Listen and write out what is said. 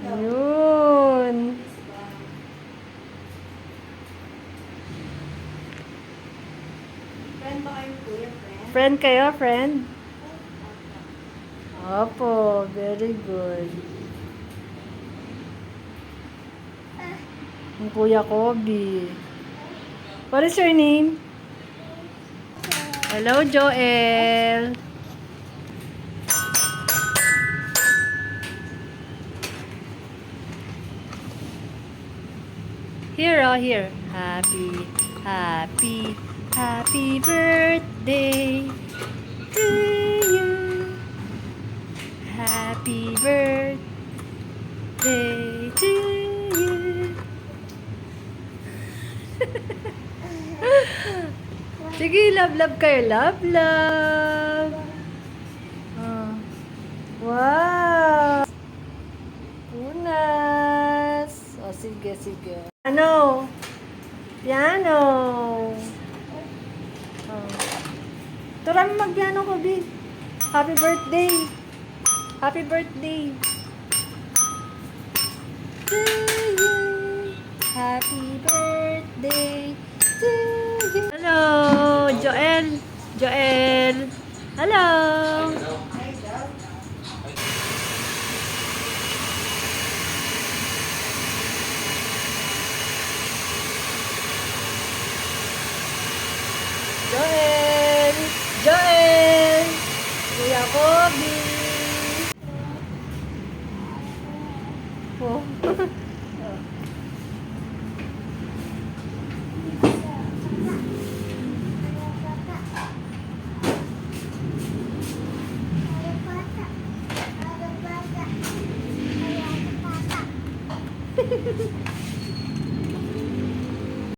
Yun. Friend ba kayo, kuya? Friend? Friend kayo, friend? Opo, very good. Ang Kuya Kobe. What is your name? Hello, Joel. Here, oh, here. Happy, happy, happy birthday to you. Happy birthday to you. Sige, love kayo. Love. Oh. Wow. Punas. O, sige. Piano. Oh. Tara mag-piano ko, Bi. Happy birthday. Happy birthday. To you. Happy birthday to you. Hello, Joel. Hello. Joel. Kuya Kobe. Oh.